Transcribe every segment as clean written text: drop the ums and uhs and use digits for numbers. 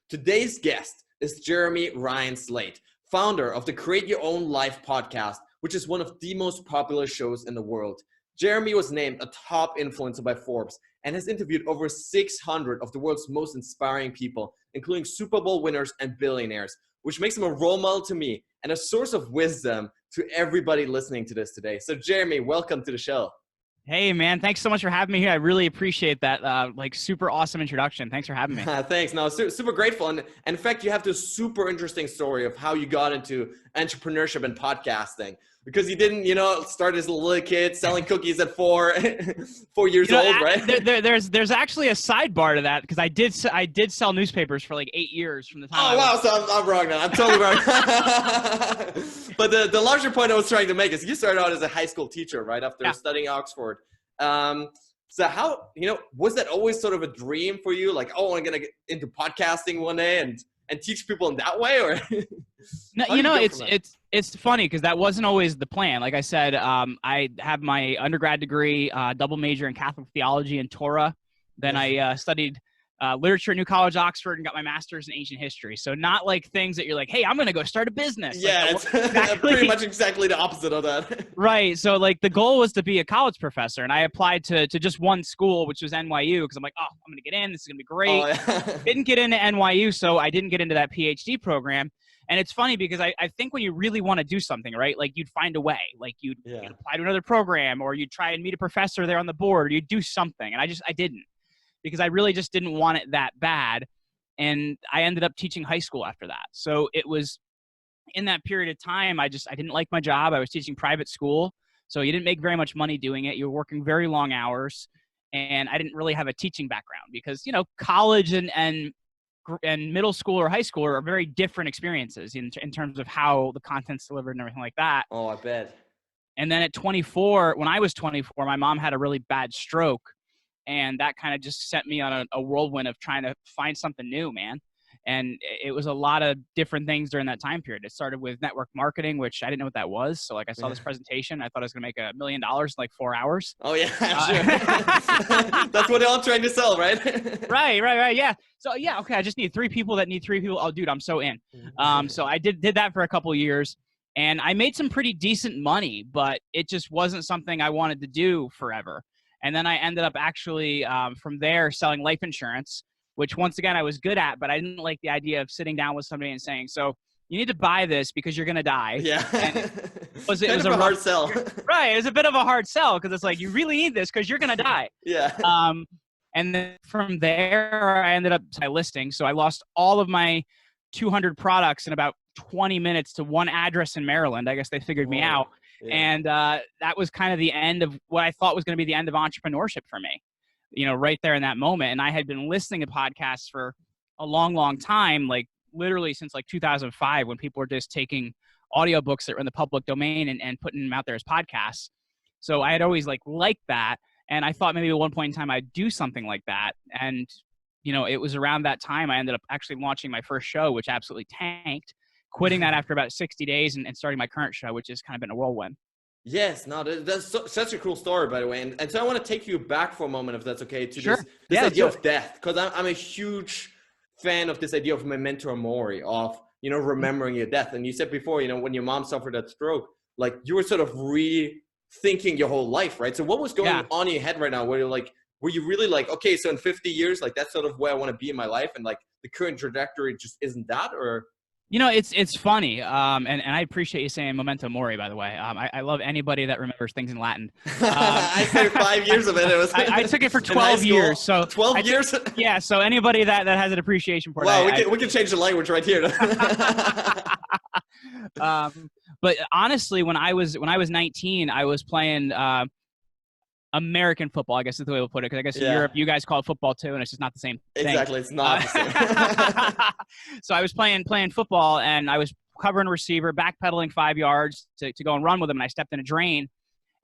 Today's guest is Jeremy Ryan Slate, founder of the Create Your Own Life podcast, which is one of the most popular shows in the world. Jeremy was named a top influencer by Forbes and has interviewed over 600 of the world's most inspiring people, including Super Bowl winners and billionaires, which makes him a role model to me and a source of wisdom to everybody listening to this today. So Jeremy, welcome to the show. Hey man, thanks so much for having me here. I really appreciate that super awesome introduction. Thanks for having me. Thanks. No, super grateful. And in fact, you have this super interesting story of how you got into entrepreneurship and podcasting, because you didn't, start as a little kid selling cookies at 4 years old, right? There's actually a sidebar to that, because I did sell newspapers for like 8 years from the time. Oh, wow. So I'm wrong now. I'm totally wrong. But the larger point I was trying to make is you started out as a high school teacher, right? After studying Oxford. So how, was that always sort of a dream for you? Like, oh, I'm going to get into podcasting one day and teach people in that way? Or no, it's funny because that wasn't always the plan. Like I said, I have my undergrad degree, double major in Catholic theology and Torah. Then I studied literature at New College, Oxford, and got my master's in ancient history. So not like things that you're like, hey, I'm going to go start a business. Yeah, like, it's pretty much exactly the opposite of that. Right. So like the goal was to be a college professor, and I applied to just one school, which was NYU, because I'm like, oh, I'm going to get in. This is going to be great. Oh, yeah. Didn't get into NYU, so I didn't get into that PhD program. And it's funny because I think when you really want to do something, right, like you'd find a way. Like you'd apply to another program, or you'd try and meet a professor there on the board, or you'd do something. And I didn't. Because I really just didn't want it that bad. And I ended up teaching high school after that. So it was in that period of time, I didn't like my job. I was teaching private school. So you didn't make very much money doing it. You were working very long hours. And I didn't really have a teaching background because, college and middle school or high school are very different experiences in terms of how the content's delivered and everything like that. Oh, I bet. And then when I was 24, my mom had a really bad stroke. And that kind of just sent me on a whirlwind of trying to find something new, man. And it was a lot of different things during that time period. It started with network marketing, which I didn't know what that was. So like I saw this presentation. I thought I was going to make $1 million in like 4 hours. Oh, yeah, sure. That's what they're all trying to sell, right? Right. Yeah. So, yeah, okay, I just need 3 people that need 3 people. Oh, dude, I'm so in. So I did that for a couple of years. And I made some pretty decent money, but it just wasn't something I wanted to do forever. And then I ended up actually from there selling life insurance, which once again I was good at, but I didn't like the idea of sitting down with somebody and saying, so you need to buy this because you're going to die. Yeah. It was a hard sell. Right. It was a bit of a hard sell because it's like, you really need this because you're going to die. Yeah. And then from there I ended up listing. So I lost all of my 200 products in about 20 minutes to one address in Maryland. I guess they figured me out. Yeah. And that was kind of the end of what I thought was going to be the end of entrepreneurship for me, right there in that moment. And I had been listening to podcasts for a long, long time, like literally since like 2005, when people were just taking audiobooks that were in the public domain and putting them out there as podcasts. So I had always liked that. And I thought maybe at one point in time I'd do something like that. And, it was around that time I ended up actually launching my first show, which absolutely tanked. Quitting that after about 60 days and starting my current show, which has kind of been a whirlwind. Yes, no, that's such a cool story, by the way. And so I want to take you back for a moment, if that's okay, to sure. this idea of death, because I'm a huge fan of this idea of memento mori, of, remembering your death. And you said before, when your mom suffered that stroke, like you were sort of rethinking your whole life, right? So what was going on in your head right now? Were you really like, okay, so in 50 years, like that's sort of where I want to be in my life, and like the current trajectory just isn't that, or? It's funny, and I appreciate you saying memento mori, by the way. I love anybody that remembers things in Latin. I said 5 years of it. I took it for 12 years. So 12 years? Yeah, so anybody that has an appreciation for it. Wow, we can change the language right here. But honestly, when I was 19, I was playing American football, I guess is the way we'll put it. Because I guess in Europe, you guys call it football too, and it's just not the same thing. Exactly, it's not the same. So I was playing football, and I was covering a receiver, backpedaling 5 yards to go and run with him, and I stepped in a drain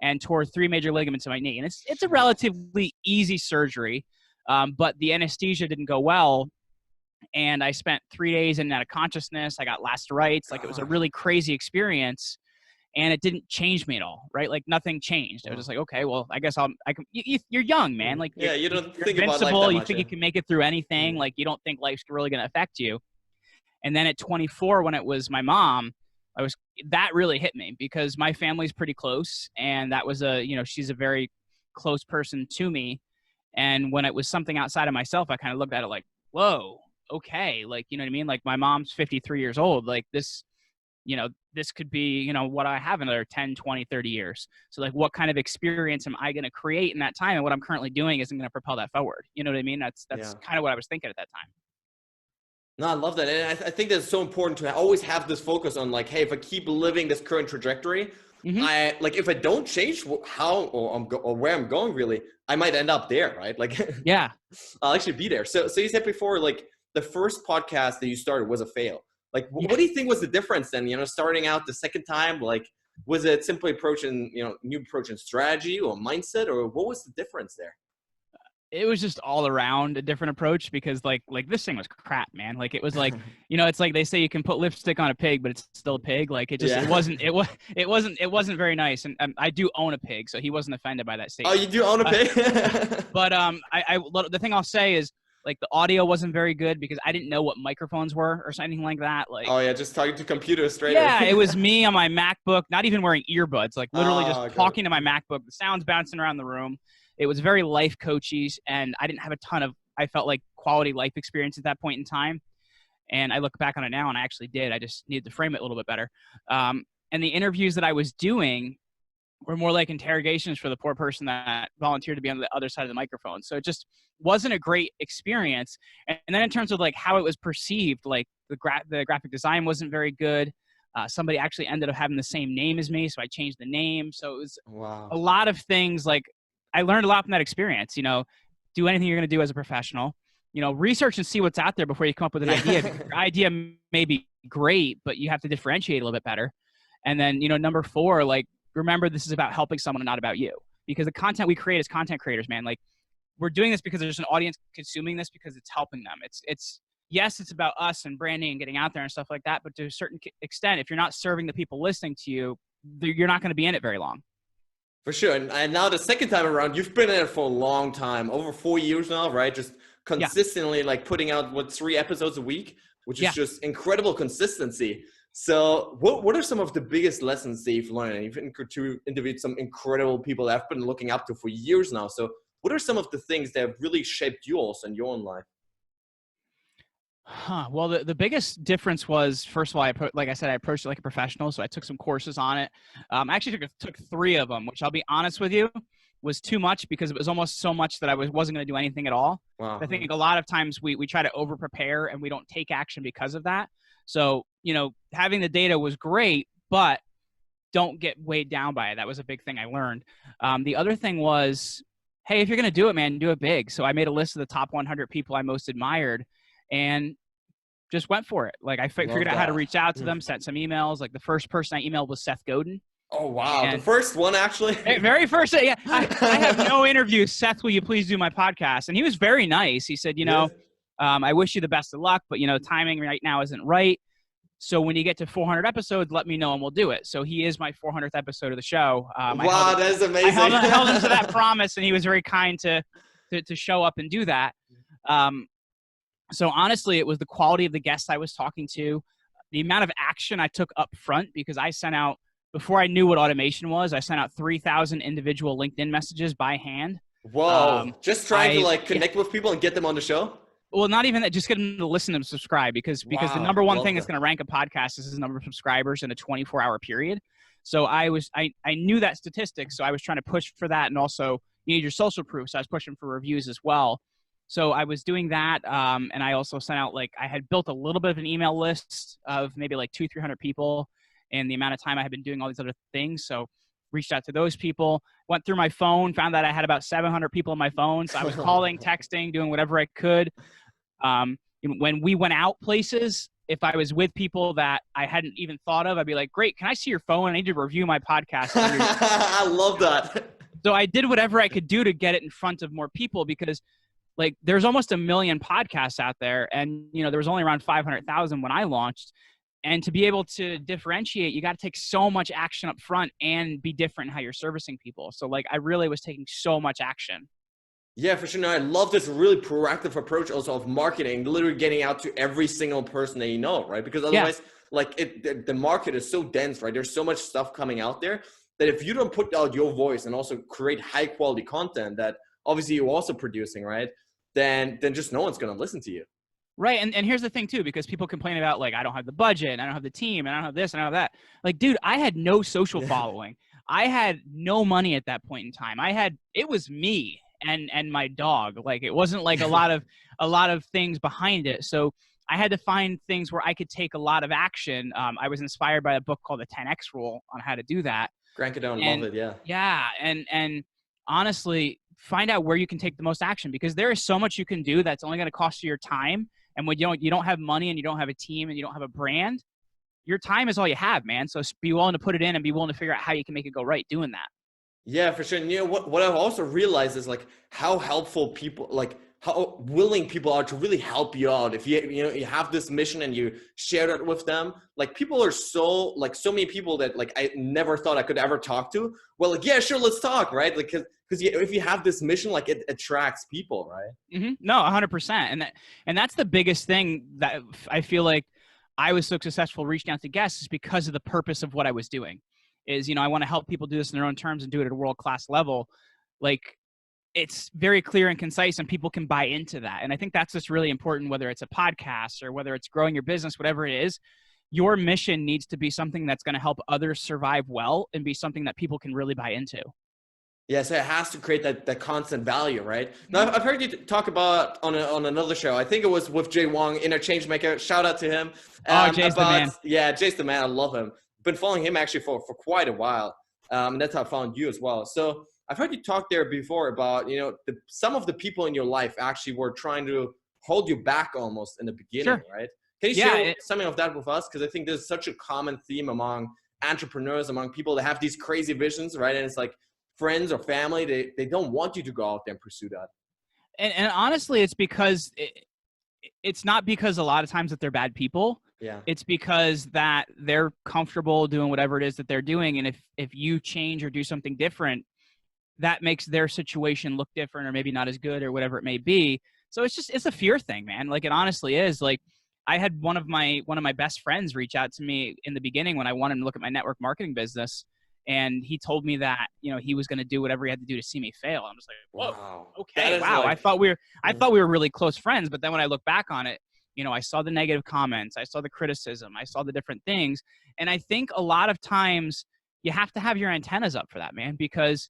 and tore 3 major ligaments in my knee. And it's a relatively easy surgery, but the anesthesia didn't go well, and I spent 3 days in and out of consciousness. I got lacerates. Like, it was a really crazy experience. and it didn't change me at all, right? Like nothing changed. I was just like, okay, well, I guess I can. You're young, man. Like you don't you're think about life invincible. that You much. think you can make it through anything. Like you don't think life's really going to affect you. And then at 24, when it was my mom, that really hit me because my family's pretty close, and that was she's a very close person to me. And when it was something outside of myself, I kind of looked at it like, whoa, okay. Like, you know what I mean? Like my mom's 53 years old. Like this, this could be, what I have in another 10, 20, 30 years. So like, what kind of experience am I going to create in that time? And what I'm currently doing isn't going to propel that forward. You know what I mean? That's kind of what I was thinking at that time. No, I love that. And I think that's so important to always have this focus on like, hey, if I keep living this current trajectory, if I don't change how or where I'm going, really, I might end up there, right? Like, yeah, I'll actually be there. So you said before, like the first podcast that you started was a fail. Like, what do you think was the difference then? Starting out the second time, like, was it simply approaching, new approach and strategy or mindset, or what was the difference there? It was just all around a different approach because like this thing was crap, man. Like it was like, it's like they say you can put lipstick on a pig, but it's still a pig. Like it wasn't very nice. And I do own a pig, so he wasn't offended by that statement. Oh, you do own a pig? But the thing I'll say is like the audio wasn't very good because I didn't know what microphones were or something like that. Like, oh yeah, just talking to computers straight. Yeah, it was me on my MacBook, not even wearing earbuds, like literally just talking to my MacBook. The sound's bouncing around the room. It was very life coachy, and I didn't have a ton of, I felt like, quality life experience at that point in time. And I look back on it now, and I actually did. I just needed to frame it a little bit better. And the interviews that I was doing were more like interrogations for the poor person that volunteered to be on the other side of the microphone. So it just wasn't a great experience. And then in terms of like how it was perceived, like the graphic design wasn't very good. Somebody actually ended up having the same name as me, so I changed the name. So it was a lot of things. Like I learned a lot from that experience. Do anything you're going to do as a professional. Research and see what's out there before you come up with an idea. Your idea may be great, but you have to differentiate a little bit better. And then, number 4, like, remember this is about helping someone and not about you. Because the content we create as content creators, man, like we're doing this because there's an audience consuming this because it's helping them. Yes, it's about us and branding and getting out there and stuff like that. But to a certain extent, if you're not serving the people listening to you, you're not going to be in it very long. For sure. And now the second time around, you've been in it for a long time, over 4 years now, right? Just consistently like putting out 3 episodes a week, which is just incredible consistency. So what are some of the biggest lessons that you've learned? You've interviewed some incredible people that I've been looking up to for years now. So what are some of the things that have really shaped you also in your own life? Well, the biggest difference was, first of all, like I said, I approached it like a professional. So I took some courses on it. I actually took 3 of them, which I'll be honest with you, was too much because it was almost so much that I wasn't going to do anything at all. Wow. I think a lot of times we try to over prepare and we don't take action because of that. So, having the data was great, but don't get weighed down by it. That was a big thing I learned. The other thing was, hey, if you're going to do it, man, do it big. So I made a list of the top 100 people I most admired and just went for it. Like I figured out how to reach out to them, sent some emails. Like the first person I emailed was Seth Godin. Oh, wow. The first one, actually? Very first. Yeah. I have no interviews. Seth, will you please do my podcast? And he was very nice. He said, I wish you the best of luck, but, timing right now isn't right. So when you get to 400 episodes, let me know and we'll do it. So he is my 400th episode of the show. Wow, that is amazing. I held him to that promise, and he was very kind to show up and do that. So honestly, it was the quality of the guests I was talking to, the amount of action I took up front, because I sent out, before I knew what automation was, I sent out 3,000 individual LinkedIn messages by hand. Whoa. Just trying to connect with people and get them on the show? Well, not even that, just get them to listen and subscribe because the number one thing that's going to rank a podcast is the number of subscribers in a 24-hour period. So I knew that statistic, so I was trying to push for that, and also you need your social proof, so I was pushing for reviews as well. So I was doing that, and I also sent out, I had built a little bit of an email list of maybe 200-300 people, and the amount of time I had been doing all these other things. So reached out to those people, went through my phone, found that I had about 700 people on my phone. So I was calling, texting, doing whatever I could. When we went out places, if I was with people that I hadn't even thought of, I'd be like, great, can I see your phone? I need to review my podcast. I love that. So I did whatever I could do to get it in front of more people because there's almost 1 million podcasts out there. And, there was only around 500,000 when I launched. And to be able to differentiate, you got to take so much action up front and be different in how you're servicing people. So like, I really was taking so much action. Yeah, for sure. No, I love this really proactive approach also of marketing, literally getting out to every single person that you know, right? Because otherwise, like the market is so dense, right? There's so much stuff coming out there that if you don't put out your voice and also create high quality content that obviously you're also producing, right? Then just no one's going to listen to you. Right. And here's the thing too, because people complain about like, I don't have the budget, and I don't have the team, and I don't have this, and I don't have that. Like, dude, I had no social following. I had no money at that point in time. It was me and my dog. Like, it wasn't like a lot of things behind it. So I had to find things where I could take a lot of action. I was inspired by a book called the 10X Rule on how to do that. Crank it down, love it, yeah. Yeah, and honestly, find out where you can take the most action, because there is so much you can do that's only going to cost you your time. And when you don't have money, and you don't have a team, and you don't have a brand, your time is all you have, man. So be willing to put it in and be willing to figure out how you can make it go right doing that. Yeah, for sure. And you know what I've also realized is like how helpful people, like how willing people are to really help you out. If you have this mission and you share it with them, like people are so many people that like I never thought I could ever talk to. Well, like, yeah, sure, let's talk, right? Like, because if you have this mission, like it attracts people, right? Mm-hmm. No, 100%. And that's the biggest thing that I feel like I was so successful reaching out to guests, is because of the purpose of what I was doing. Is, I want to help people do this in their own terms and do it at a world-class level. Like, it's very clear and concise, and people can buy into that. And I think that's just really important, whether it's a podcast or whether it's growing your business, whatever it is. Your mission needs to be something that's going to help others survive well, and be something that people can really buy into. Yeah, so it has to create that constant value, right? Now, I've heard you talk about on another show. I think it was with Jay Wong, Inner Changemaker. Shout out to him. Jay's the man. Yeah, Jay's the man. I love him. Been following him actually for quite a while. And that's how I found you as well. So I've heard you talk there before about, some of the people in your life actually were trying to hold you back almost in the beginning, right? Can you share something of that with us? Because I think there's such a common theme among entrepreneurs, among people that have these crazy visions, right? And it's like friends or family, they don't want you to go out there and pursue that. And honestly, it's because it's not because a lot of times that they're bad people. Yeah. It's because that they're comfortable doing whatever it is that they're doing. And if you change or do something different, that makes their situation look different, or maybe not as good, or whatever it may be. So it's a fear thing, man. Like, it honestly is. Like, I had one of my best friends reach out to me in the beginning when I wanted to look at my network marketing business. And he told me that, he was going to do whatever he had to do to see me fail. I'm just like, whoa, wow. Okay, wow. I thought we were really close friends. But then when I look back on it, I saw the negative comments, I saw the criticism, I saw the different things. And I think a lot of times you have to have your antennas up for that, man, because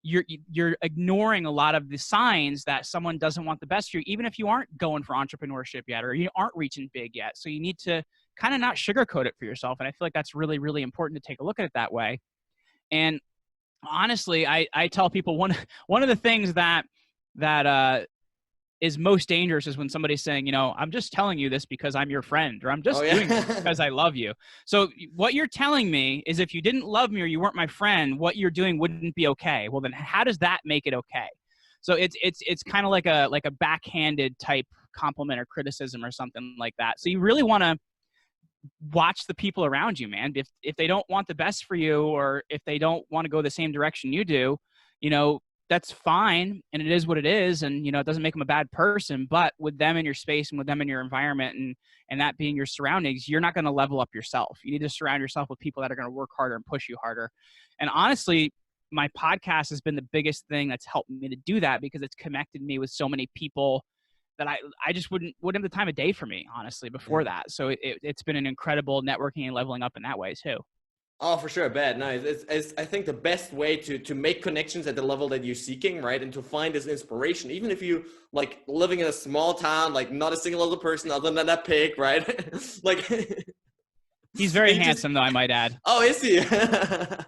you're ignoring a lot of the signs that someone doesn't want the best for you, even if you aren't going for entrepreneurship yet, or you aren't reaching big yet. So you need to kind of not sugarcoat it for yourself. And I feel like that's really, really important to take a look at it that way. And honestly, I tell people one of the things that is most dangerous is when somebody's saying, I'm just telling you this because I'm your friend, or I'm just doing this because I love you. So what you're telling me is, if you didn't love me or you weren't my friend, what you're doing wouldn't be okay. Well, then how does that make it okay? So it's kind of like a backhanded type compliment or criticism or something like that. So you really want to watch the people around you, man. If they don't want the best for you, or if they don't want to go the same direction you do, that's fine. And it is what it is. And, it doesn't make them a bad person, but with them in your space and with them in your environment and that being your surroundings, you're not going to level up yourself. You need to surround yourself with people that are going to work harder and push you harder. And honestly, my podcast has been the biggest thing that's helped me to do that, because it's connected me with so many people that I just wouldn't have the time of day for me, honestly, before that. So it's been an incredible networking and leveling up in that way too. Oh, for sure. Bad. No, it's I think the best way to make connections at the level that you're seeking, right? And to find this inspiration, even if you like living in a small town, like not a single other person other than that pig, right? Like, he's very handsome, though, I might add. Oh, is he? that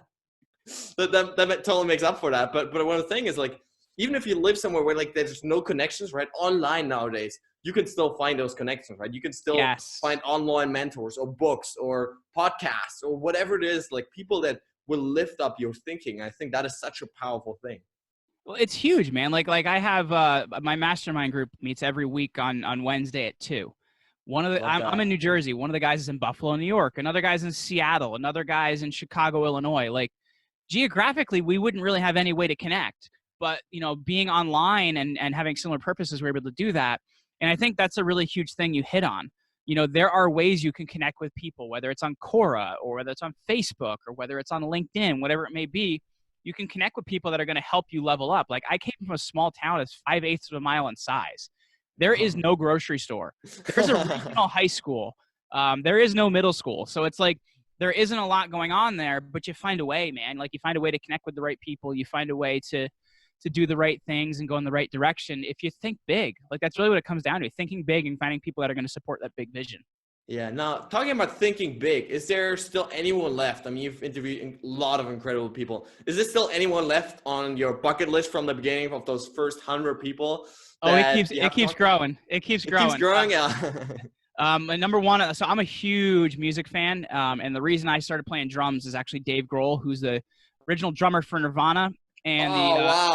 totally makes up for that. But one thing is, like, even if you live somewhere where like there's no connections, right? Online nowadays, you can still find those connections, right? You can still find online mentors or books or podcasts or whatever it is, like people that will lift up your thinking. I think that is such a powerful thing. Well, it's huge, man. Like I have my mastermind group meets every week on Wednesday at 2. I'm in New Jersey. One of the guys is in Buffalo, New York. Another guy's in Seattle. Another guy's in Chicago, Illinois. Like, geographically, we wouldn't really have any way to connect. But, being online and having similar purposes, we're able to do that. And I think that's a really huge thing you hit on. There are ways you can connect with people, whether it's on Quora or whether it's on Facebook or whether it's on LinkedIn, whatever it may be. You can connect with people that are going to help you level up. Like, I came from a small town that's 5/8 of a mile in size. There is no grocery store. There's a regional high school. There is no middle school. So it's like there isn't a lot going on there, but you find a way, man. Like, you find a way to connect with the right people. You find a way to do the right things and go in the right direction. If you think big, like, that's really what it comes down to, thinking big and finding people that are going to support that big vision. Yeah. Now, talking about thinking big, is there still anyone left? I mean, you've interviewed a lot of incredible people. Is there still anyone left on your bucket list from the beginning of those first 100 people? Oh, it keeps growing. It keeps growing. It keeps growing, yeah. Number one, so I'm a huge music fan. And the reason I started playing drums is actually Dave Grohl, who's the original drummer for Nirvana and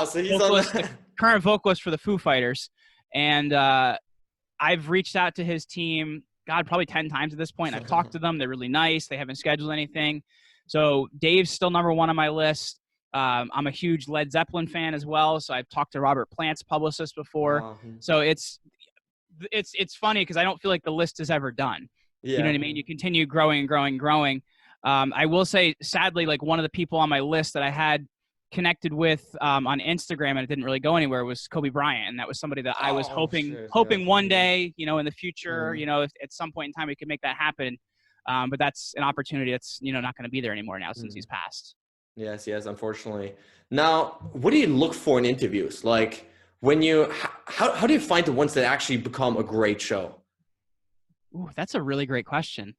So he's the current vocalist for the Foo Fighters. And I've reached out to his team, probably 10 times at this point. I've talked to them. They're really nice. They haven't scheduled anything. So Dave's still number one on my list. I'm a huge Led Zeppelin fan as well. So I've talked to Robert Plant's publicist before. Wow. So it's funny because I don't feel like the list is ever done. Yeah. You know what I mean? You continue growing and growing and growing. I will say, sadly, like, one of the people on my list that I had connected with on Instagram and it didn't really go anywhere was Kobe Bryant. And that was somebody that I was hoping one day, in the future, if at some point in time we could make that happen. But that's an opportunity that's, not going to be there anymore now since he's passed. Yes, unfortunately. Now, what do you look for in interviews? Like, how do you find the ones that actually become a great show? Ooh, that's a really great question.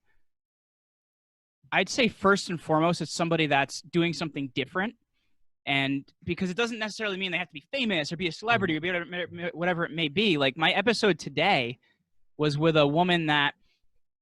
I'd say first and foremost, it's somebody that's doing something different. And because it doesn't necessarily mean they have to be famous or be a celebrity or be whatever it may be. Like, my episode today was with a woman that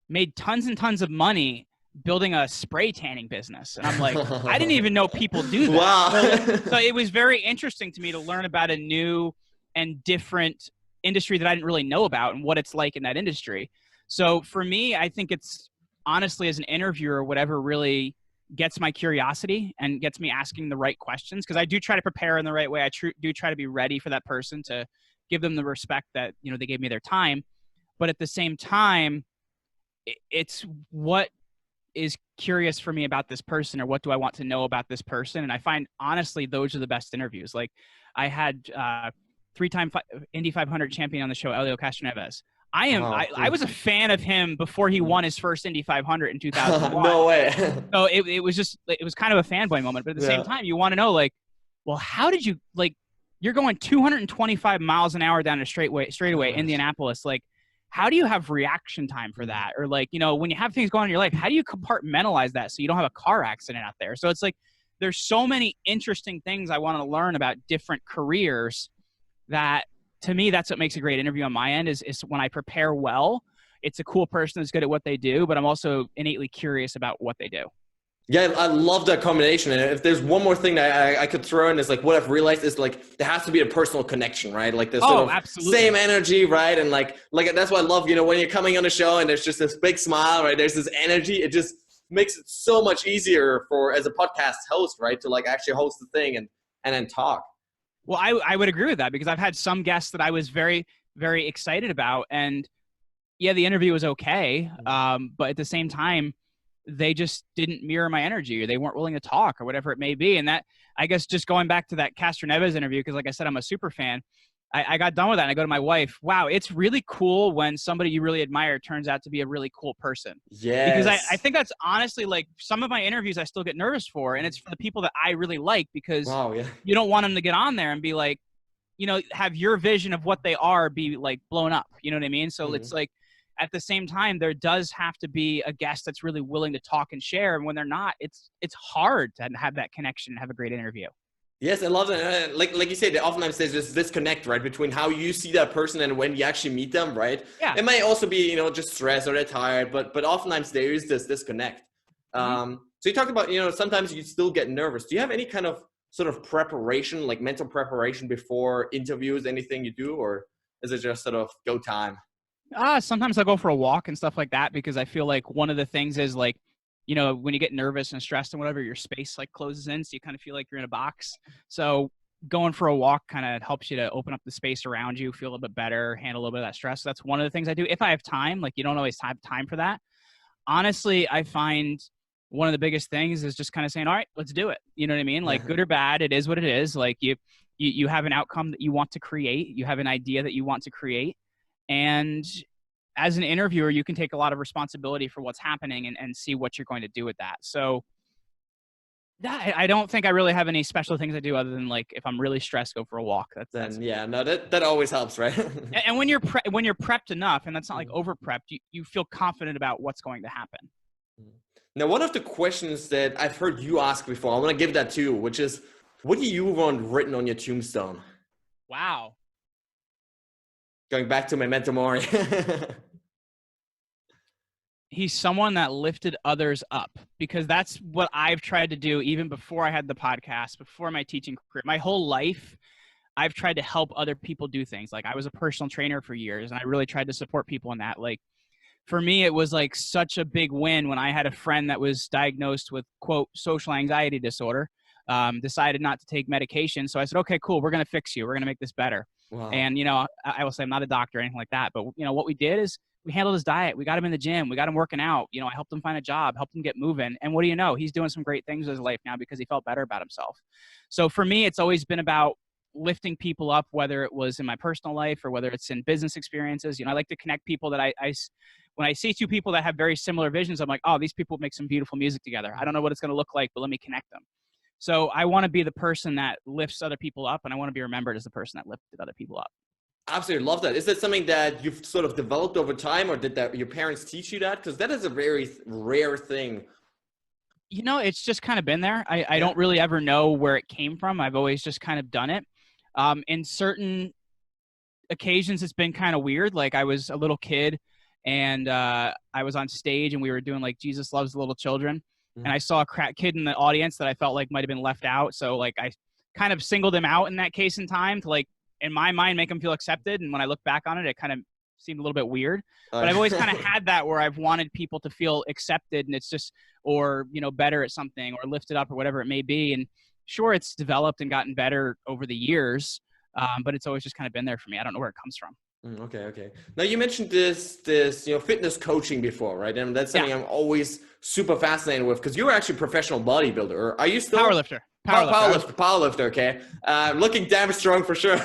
made tons and tons of money building a spray tanning business. And I'm like, I didn't even know people do that. Wow. So it was very interesting to me to learn about a new and different industry that I didn't really know about and what it's like in that industry. So for me, I think it's honestly, as an interviewer, whatever really gets my curiosity and gets me asking the right questions, because I do try to prepare in the right way. I do try to be ready for that person, to give them the respect that, they gave me their time. But at the same time, it's what is curious for me about this person, or what do I want to know about this person? And I find, honestly, those are the best interviews. Like, I had 3-time Indy 500 champion on the show, Helio Castroneves. I was a fan of him before he won his first Indy 500 in 2001. No way. So it was kind of a fanboy moment. But at the same time, you want to know, like, well, how did you, like, you're going 225 miles an hour down a straightaway, Indianapolis. Like, how do you have reaction time for that? Or, like, when you have things going on in your life, how do you compartmentalize that so you don't have a car accident out there? So it's like, there's so many interesting things I want to learn about different careers that, to me, that's what makes a great interview on my end is when I prepare well. It's a cool person that's good at what they do, but I'm also innately curious about what they do. Yeah, I love that combination. And if there's one more thing that I could throw in, is like, what I've realized is, like, there has to be a personal connection, right? Like, this sort of absolutely. Same energy, right? And like that's what I love, when you're coming on the show and there's just this big smile, right? There's this energy. It just makes it so much easier as a podcast host, right? To, like, actually host the thing and then talk. Well, I would agree with that, because I've had some guests that I was very, very excited about, and yeah, the interview was okay. But at the same time, they just didn't mirror my energy, or they weren't willing to talk, or whatever it may be. And that, I guess, just going back to that Castroneves interview, because like I said, I'm a super fan. I got done with that and I go to my wife, wow, it's really cool when somebody you really admire turns out to be a really cool person. Yes. Because I think that's honestly, like, some of my interviews I still get nervous for, and it's for the people that I really like, because you don't want them to get on there and be like, have your vision of what they are be, like, blown up. You know what I mean? So it's like, at the same time, there does have to be a guest that's really willing to talk and share. And when they're not, it's hard to have that connection and have a great interview. Yes, I love that. Like you said, oftentimes there's this disconnect, right, between how you see that person and when you actually meet them, right? Yeah. It might also be, just stress or they're tired, but oftentimes there is this disconnect. So you talked about, sometimes you still get nervous. Do you have any kind of sort of preparation, like mental preparation before interviews, anything you do, or is it just sort of go time? Sometimes I'll go for a walk and stuff like that because I feel like one of the things is like, when you get nervous and stressed and whatever, your space like closes in, so you kind of feel like you're in a box. So going for a walk kind of helps you to open up the space around you, feel a little bit better, handle a little bit of that stress. So that's one of the things I do if I have time. Like, you don't always have time for that. Honestly, I find one of the biggest things is just kind of saying, all right, let's do it. You know what I mean? Like, good or bad, it is what it is. Like, you have an outcome that you want to create. You have an idea that you want to create. And as an interviewer, you can take a lot of responsibility for what's happening and see what you're going to do with that. So I don't think I really have any special things I do other than, like, if I'm really stressed, go for a walk. That's yeah, no, that always helps, right? and when you're prepped enough, and that's not like over prepped, you feel confident about what's going to happen. Now, one of the questions that I've heard you ask before, I want to give that to you, which is, what do you want written on your tombstone? Wow. Going back to Memento Mori. He's someone that lifted others up, because that's what I've tried to do even before I had the podcast, before my teaching career. My whole life, I've tried to help other people do things. Like, I was a personal trainer for years, and I really tried to support people in that. Like, for me, it was like such a big win when I had a friend that was diagnosed with, quote, social anxiety disorder, decided not to take medication. So I said, okay, cool. We're going to fix you. We're going to make this better. Wow. And, I will say I'm not a doctor or anything like that, but what we did is we handled his diet. We got him in the gym. We got him working out. I helped him find a job, helped him get moving. And what do you know? He's doing some great things in his life now because he felt better about himself. So for me, it's always been about lifting people up, whether it was in my personal life or whether it's in business experiences. I like to connect people that when I see two people that have very similar visions, I'm like, oh, these people make some beautiful music together. I don't know what it's going to look like, but let me connect them. So I want to be the person that lifts other people up, and I want to be remembered as the person that lifted other people up. Absolutely love that. Is that something that you've sort of developed over time, or did your parents teach you that? Because that is a very rare thing. It's just kind of been there. I don't really ever know where it came from. I've always just kind of done it. In certain occasions, it's been kind of weird. Like, I was a little kid, and I was on stage, and we were doing like Jesus Loves the Little Children. And I saw a kid in the audience that I felt like might have been left out. So like, I kind of singled him out in that case in time to, like, in my mind, make him feel accepted. And when I look back on it, it kind of seemed a little bit weird. But I've always kind of had that where I've wanted people to feel accepted, and it's just, or, better at something, or lifted up, or whatever it may be. And sure, it's developed and gotten better over the years, but it's always just kind of been there for me. I don't know where it comes from. Okay. Now, you mentioned this fitness coaching before, right? And that's something I'm always super fascinated with, because you're actually a professional bodybuilder. Or are you still powerlifter? Powerlifter. Okay, looking damn strong for sure.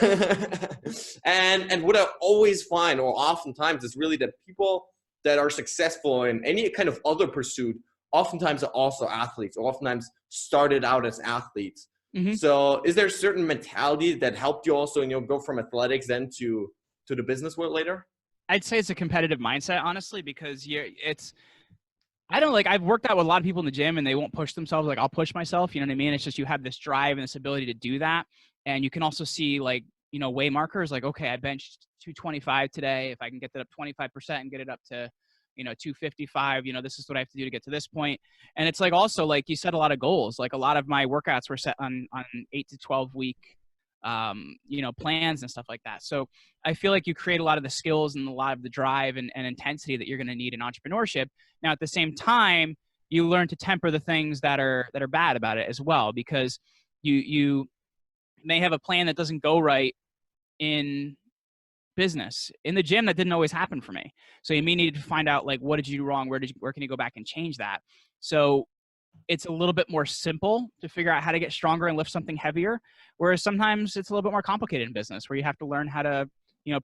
and what I always find, or oftentimes, is really that people that are successful in any kind of other pursuit, oftentimes are also athletes, or oftentimes started out as athletes. Mm-hmm. So, is there a certain mentality that helped you also, go from athletics then to the business world later? I'd say it's a competitive mindset, honestly, because I've worked out with a lot of people in the gym, and they won't push themselves. Like, I'll push myself, you know what I mean? It's just, you have this drive and this ability to do that. And you can also see, like, way markers, like, okay, I benched 225 today. If I can get that up 25% and get it up to, 255, this is what I have to do to get to this point. And it's like, also, like, you set a lot of goals. Like, a lot of my workouts were set on 8 to 12 week plans and stuff like that. So I feel like you create a lot of the skills and a lot of the drive and intensity that you're going to need in entrepreneurship. Now, at the same time, you learn to temper the things that are bad about it as well, because you may have a plan that doesn't go right in business. In the gym, that didn't always happen for me. So you may need to find out, like, what did you do wrong? Where can you go back and change that? So it's a little bit more simple to figure out how to get stronger and lift something heavier. Whereas sometimes it's a little bit more complicated in business, where you have to learn how to,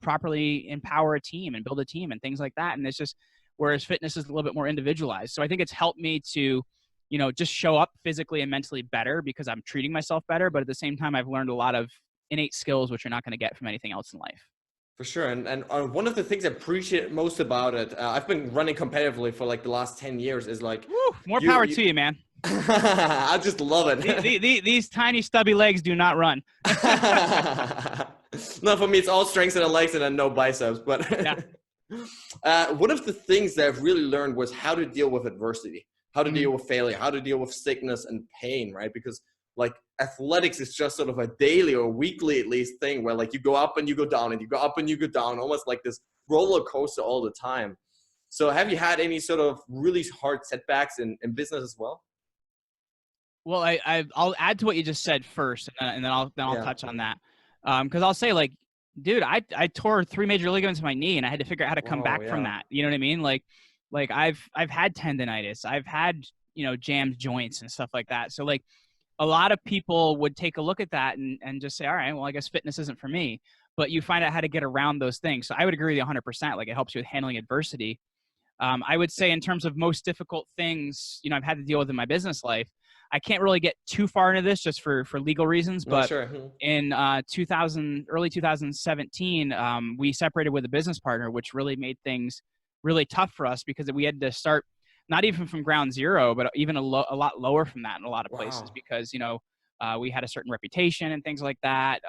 properly empower a team and build a team and things like that. And it's just, whereas fitness is a little bit more individualized. So I think it's helped me to, just show up physically and mentally better because I'm treating myself better. But at the same time, I've learned a lot of innate skills, which you're not going to get from anything else in life. For sure. And one of the things I appreciate most about it, I've been running competitively for like the last 10 years, is like, woo, more power to you, man. I just love it. These tiny stubby legs do not run. No, for me, it's all strengths in the legs and then no biceps. But one of the things that I've really learned was how to deal with adversity, how to deal with failure, how to deal with sickness and pain, right? Because, like, athletics is just sort of a daily or weekly, at least, thing where, like, you go up and you go down and you go up and you go down, almost like this roller coaster all the time. So have you had any sort of really hard setbacks in business as well? Well, I'll add to what you just said first, and then I'll touch on that. Because I'll say, like, dude, I tore 3 major ligaments in my knee, and I had to figure out how to come Whoa, back from that. You know what I mean? Like I've had tendonitis, I've had jammed joints and stuff like that. So like a lot of people would take a look at that and just say, all right, well, I guess fitness isn't for me. But you find out how to get around those things. So I would agree with you 100%. Like it helps you with handling adversity. I would say in terms of most difficult things, I've had to deal with in my business life. I can't really get too far into this just for legal reasons, but sure. in early 2017, we separated with a business partner, which really made things really tough for us because we had to start not even from ground zero, but even a lot lower from that in a lot of places because, we had a certain reputation and things like that.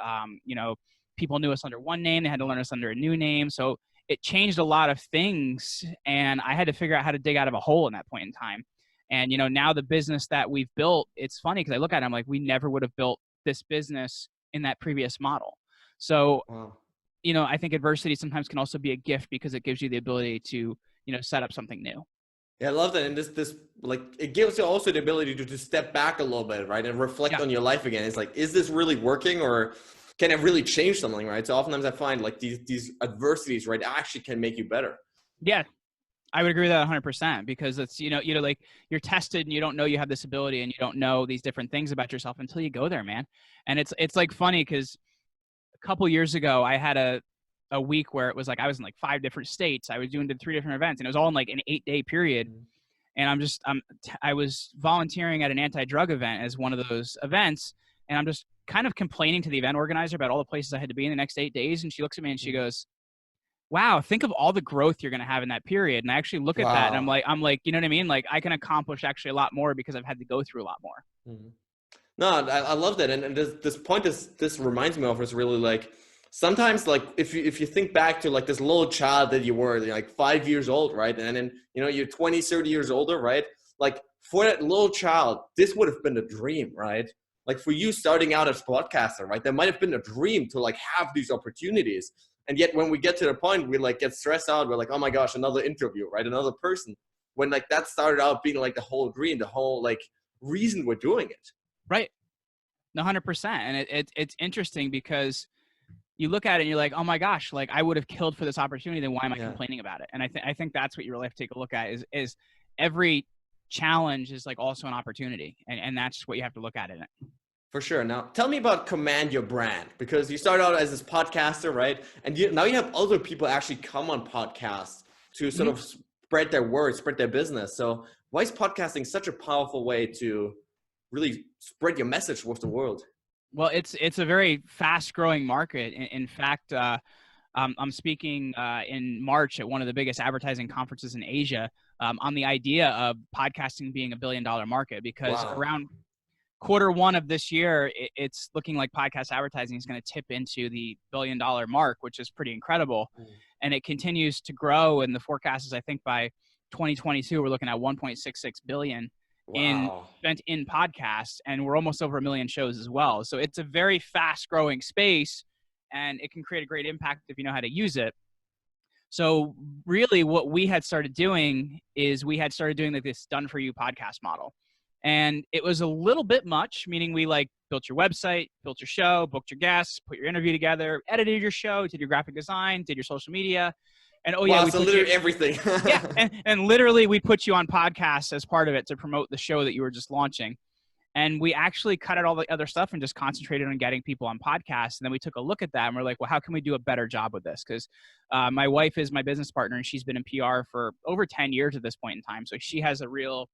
People knew us under one name. They had to learn us under a new name. So it changed a lot of things, and I had to figure out how to dig out of a hole in that point in time. And, now the business that we've built, it's funny because I look at it, I'm like, we never would have built this business in that previous model. So, I think adversity sometimes can also be a gift because it gives you the ability to, set up something new. Yeah, I love that. And this like, it gives you also the ability to step back a little bit, right? And reflect on your life again. It's like, is this really working, or can it really change something, right? So oftentimes I find like these adversities, right, actually can make you better. Yeah. I would agree with that 100% because it's, like you're tested and you don't know you have this ability and you don't know these different things about yourself until you go there, man. And it's like funny because a couple years ago, I had a week where it was like I was in like 5 different states. I was doing 3 different events, and it was all in like an 8-day period. And I was volunteering at an anti-drug event as one of those events, and I'm just kind of complaining to the event organizer about all the places I had to be in the next 8 days. And she looks at me and she goes, "Wow, think of all the growth you're going to have in that period." And I actually look at that and I'm like, you know what I mean? Like I can accomplish actually a lot more because I've had to go through a lot more. No, I love that. And this point this reminds me of is really like, sometimes like if you think back to like this little child that you were like 5 years old, right? And then, you're 20, 30 years older, right? Like for that little child, this would have been a dream, right? Like for you starting out as a podcaster, right? That might have been a dream to like have these opportunities. And yet when we get to the point, we like get stressed out. We're like, oh my gosh, another interview, right? Another person. When like that started out being like the whole dream, the whole like reason we're doing it. Right. 100%. And it's interesting because you look at it and you're like, oh my gosh, like I would have killed for this opportunity. Then why am I complaining about it? And I think that's what you really have to take a look at is every challenge is like also an opportunity. And that's what you have to look at in it. For sure. Now, tell me about Command Your Brand, because you started out as this podcaster, right? And now you have other people actually come on podcasts to sort of spread their word, spread their business. So why is podcasting such a powerful way to really spread your message with the world? Well, it's a very fast growing market. In fact, I'm speaking in March at one of the biggest advertising conferences in Asia on the idea of podcasting being $1 billion market, because around Q1 of this year, it's looking like podcast advertising is going to tip into the $1 billion mark, which is pretty incredible. And it continues to grow. And the forecast is, I think by 2022, we're looking at 1.66 billion spent in podcasts, and we're almost over 1 million shows as well. So it's a very fast growing space, and it can create a great impact if you know how to use it. So really what we had started doing is we had started doing like this done for you podcast model. And it was a little bit much, meaning we like built your website, built your show, booked your guests, put your interview together, edited your show, did your graphic design, did your social media. And we so literally everything. and literally we put you on podcasts as part of it to promote the show that you were just launching. And we actually cut out all the other stuff and just concentrated on getting people on podcasts. And then we took a look at that and we're like, well, how can we do a better job with this? Because my wife is my business partner and she's been in PR for over 10 years at this point in time. So she has a real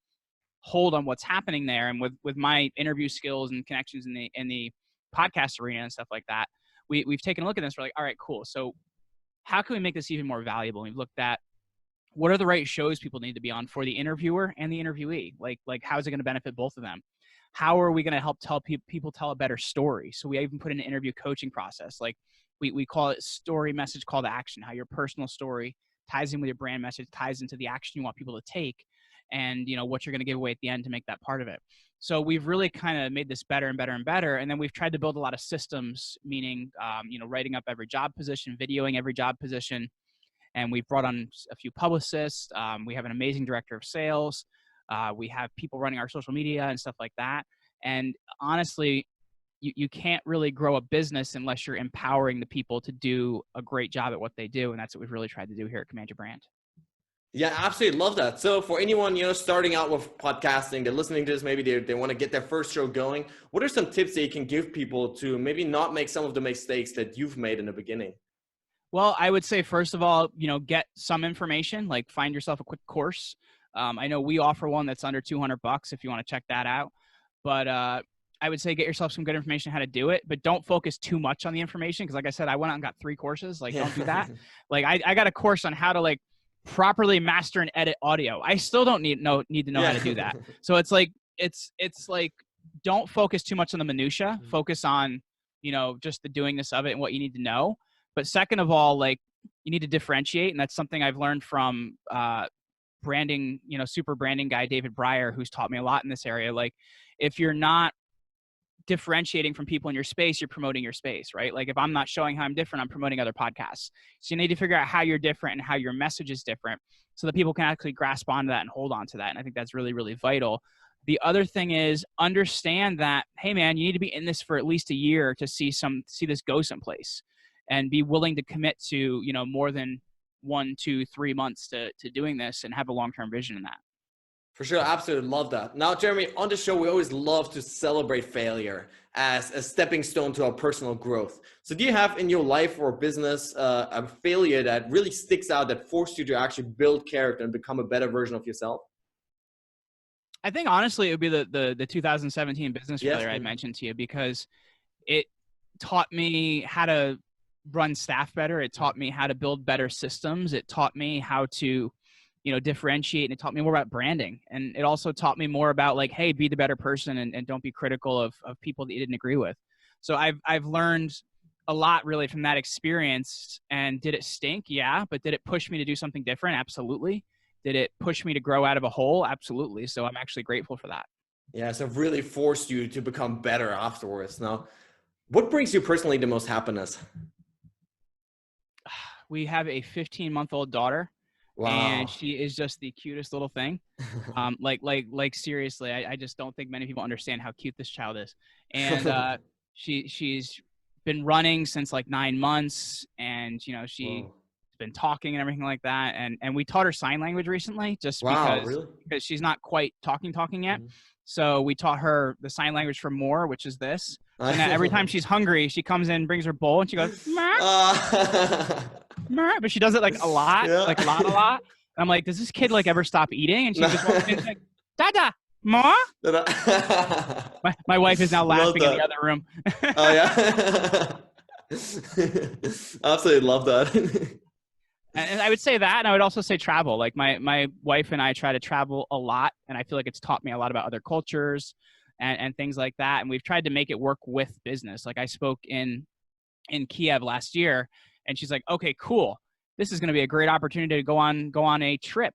hold on what's happening there. And with my interview skills and connections in the podcast arena and stuff like that, we've taken a look at this. We're like, all right, cool. So how can we make this even more valuable? And we've looked at what are the right shows people need to be on for the interviewer and the interviewee? Like how is it going to benefit both of them? How are we going to help people tell a better story? So we even put in an interview coaching process. Like we call it story, message, call to action, how your personal story ties in with your brand message, ties into the action you want people to take, and what you're going to give away at the end to make that part of it. So we've really kind of made this better and better and better. And then we've tried to build a lot of systems, meaning, writing up every job position, videoing every job position. And we've brought on a few publicists. We have an amazing director of sales. We have people running our social media and stuff like that. And honestly, you can't really grow a business unless you're empowering the people to do a great job at what they do. And that's what we've really tried to do here at Command Your Brand. Yeah, absolutely love that. So for anyone, starting out with podcasting, they're listening to this, maybe they want to get their first show going. What are some tips that you can give people to maybe not make some of the mistakes that you've made in the beginning? Well, I would say, first of all, get some information, like find yourself a quick course. I know we offer one that's under $200 if you want to check that out. But I would say get yourself some good information on how to do it, but don't focus too much on the information. Cause like I said, I went out and got 3 courses. Like, don't do that. Like I got a course on how to like properly master and edit audio. I still don't need to know how to do that. So it's like, don't focus too much on the minutia. Focus on, just the doingness of it and what you need to know. But second of all, like you need to differentiate. And that's something I've learned from branding, super branding guy, David Breyer, who's taught me a lot in this area. Like if you're not differentiating from people in your space, you're promoting your space, right? Like if I'm not showing how I'm different, I'm promoting other podcasts. So you need to figure out how you're different and how your message is different so that people can actually grasp onto that and hold on to that. And I think that's really, really vital. The other thing is understand that, hey man, you need to be in this for at least a year to see this go someplace, and be willing to commit to, more than 1, 2, 3 months to doing this and have a long-term vision in that. For sure. Absolutely love that. Now, Jeremy, on the show, we always love to celebrate failure as a stepping stone to our personal growth. So do you have in your life or business a failure that really sticks out that forced you to actually build character and become a better version of yourself? I think honestly, it would be the 2017 business failure I mentioned to you, because it taught me how to run staff better. It taught me how to build better systems. It taught me how to differentiate, and it taught me more about branding. And it also taught me more about like, hey, be the better person and don't be critical of people that you didn't agree with. So I've learned a lot really from that experience. And did it stink? Yeah. But did it push me to do something different? Absolutely. Did it push me to grow out of a hole? Absolutely. So I'm actually grateful for that. Yeah. So it really forced you to become better afterwards. Now, what brings you personally the most happiness? We have a 15-month-old daughter. Wow. And she is just the cutest little thing. Like seriously, I just don't think many people understand how cute this child is. And she's been running since like 9 months, and she's been talking and everything like that. And we taught her sign language recently, just because she's not quite talking yet. Mm-hmm. So we taught her the sign language for more, which is this. So now every time she's hungry, she comes in, brings her bowl, and she goes, but she does it like a lot, like a lot. And I'm like, does this kid like ever stop eating? And she just walks in and like, Dada, Ma? My wife is now laughing in the other room. Oh yeah. Absolutely love that. And I would say that, and I would also say travel. Like my wife and I try to travel a lot, and I feel like it's taught me a lot about other cultures and things like that. And we've tried to make it work with business. Like I spoke in Kiev last year, and she's like, okay, cool. This is going to be a great opportunity to go on a trip.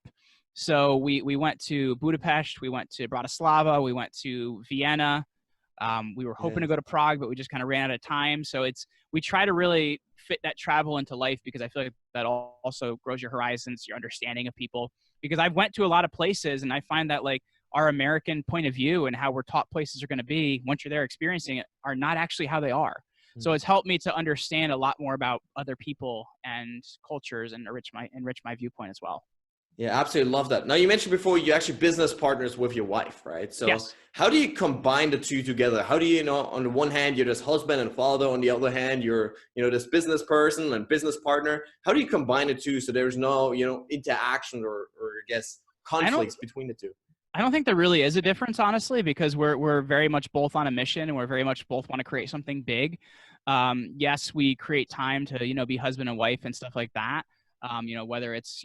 So we went to Budapest, we went to Bratislava, we went to Vienna. We were hoping to go to Prague, but we just kind of ran out of time. So we try to really fit that travel into life, because I feel like that also grows your horizons, your understanding of people. Because I've went to a lot of places, and I find that like our American point of view and how we're taught places are going to be once you're there experiencing it are not actually how they are. So it's helped me to understand a lot more about other people and cultures, and enrich my viewpoint as well. Yeah, absolutely love that. Now, you mentioned before you actually business partners with your wife, right? So yes. How do you combine the two together? How do you, on the one hand, you're this husband and father, on the other hand, you're, this business person and business partner. How do you combine the two so there's no, interaction or I guess conflicts between the two? I don't think there really is a difference, honestly, because we're very much both on a mission, and we're very much both want to create something big. Yes, we create time to, be husband and wife and stuff like that. Whether it's,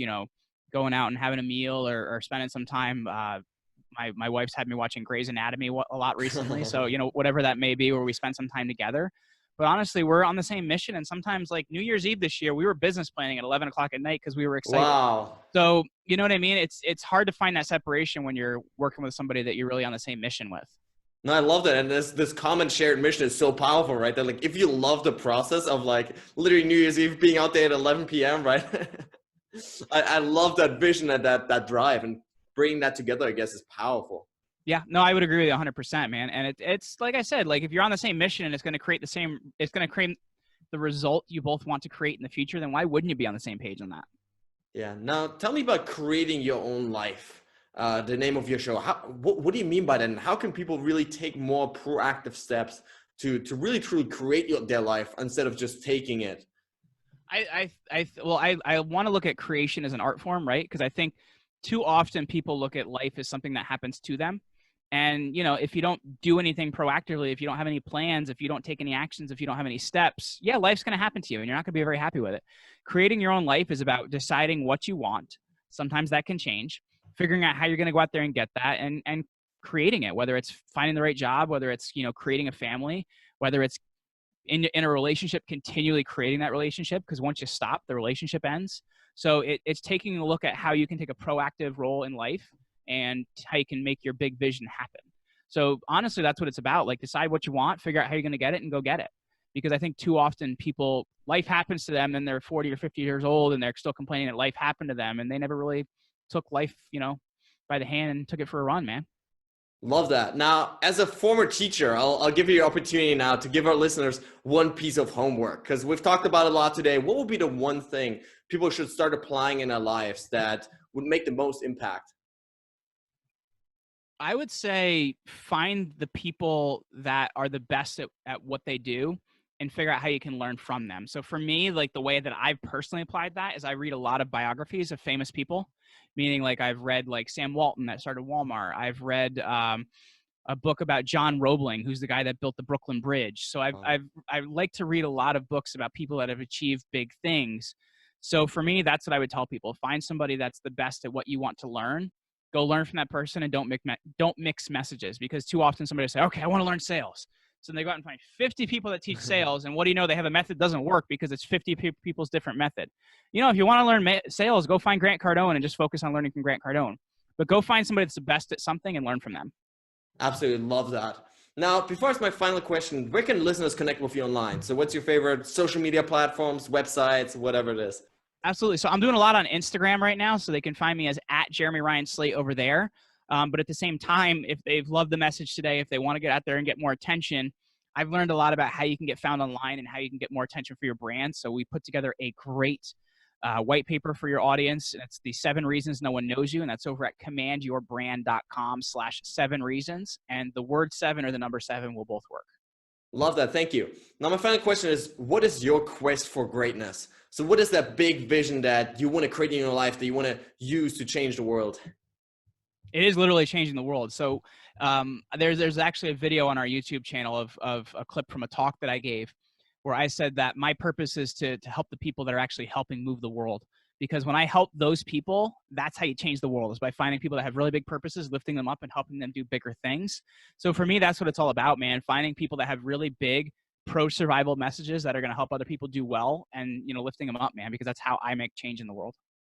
going out and having a meal or spending some time. My wife's had me watching Grey's Anatomy a lot recently. So, whatever that may be, where we spend some time together. But honestly, we're on the same mission. And sometimes like New Year's Eve this year, we were business planning at 11 o'clock at night because we were excited. Wow. So, you know what I mean? It's hard to find that separation when you're working with somebody that you're really on the same mission with. No, I love that. And this common shared mission is so powerful, right? That like, if you love the process of like literally New Year's Eve being out there at 11 p.m., right? I love that vision and that drive, and bringing that together, I guess, is powerful. Yeah, no, I would agree with you 100%, man. And it's like I said, like if you're on the same mission and it's going to create the result you both want to create in the future, then why wouldn't you be on the same page on that? Yeah. Now, tell me about creating your own life. The name of your show. What do you mean by that? And how can people really take more proactive steps to really truly create their life instead of just taking it? I want to look at creation as an art form, right? Because I think too often people look at life as something that happens to them. And, if you don't do anything proactively, if you don't have any plans, if you don't take any actions, if you don't have any steps, yeah, life's going to happen to you and you're not going to be very happy with it. Creating your own life is about deciding what you want. Sometimes that can change, figuring out how you're going to go out there and get that and creating it, whether it's finding the right job, whether it's, creating a family, whether it's in a relationship, continually creating that relationship, because once you stop, the relationship ends. So it's taking a look at how you can take a proactive role in life and how you can make your big vision happen. So honestly, that's what it's about. Like, decide what you want, figure out how you're going to get it, and go get it. Because I think too often life happens to them and they're 40 or 50 years old and they're still complaining that life happened to them and they never really took life, by the hand and took it for a run, man. Love that. Now, as a former teacher, I'll give you the opportunity now to give our listeners one piece of homework, because we've talked about it a lot today. What would be the one thing people should start applying in their lives that would make the most impact? I would say find the people that are the best at what they do and figure out how you can learn from them. So for me, like the way that I've personally applied that is I read a lot of biographies of famous people, meaning like I've read like Sam Walton that started Walmart. I've read a book about John Roebling, who's the guy that built the Brooklyn Bridge. So I like to read a lot of books about people that have achieved big things. So for me, that's what I would tell people. Find somebody that's the best at what you want to learn. Go learn from that person and don't mix messages, because too often somebody will say, okay, I want to learn sales. So they go out and find 50 people that teach sales. And what do you know? They have a method that doesn't work because it's 50 people's different method. If you want to learn sales, go find Grant Cardone and just focus on learning from Grant Cardone. But go find somebody that's the best at something and learn from them. Absolutely love that. Now, before I ask my final question, where can listeners connect with you online? So what's your favorite social media platforms, websites, whatever it is? Absolutely. So I'm doing a lot on Instagram right now, so they can find me as @Jeremy Ryan Slate over there. But at the same time, if they've loved the message today, if they want to get out there and get more attention, I've learned a lot about how you can get found online and how you can get more attention for your brand. So we put together a great white paper for your audience. And it's the 7 reasons no one knows you. And that's over at commandyourbrand.com/7reasons. And the word 7 or the number 7 will both work. Love that. Thank you. Now, my final question is, what is your quest for greatness? So what is that big vision that you want to create in your life that you want to use to change the world? It is literally changing the world. So there's actually a video on our YouTube channel of a clip from a talk that I gave where I said that my purpose is to help the people that are actually helping move the world. Because when I help those people, that's how you change the world, is by finding people that have really big purposes, lifting them up and helping them do bigger things. So for me, that's what it's all about, man. Finding people that have really big pro-survival messages that are going to help other people do well and, lifting them up, man, because that's how I make change in the world.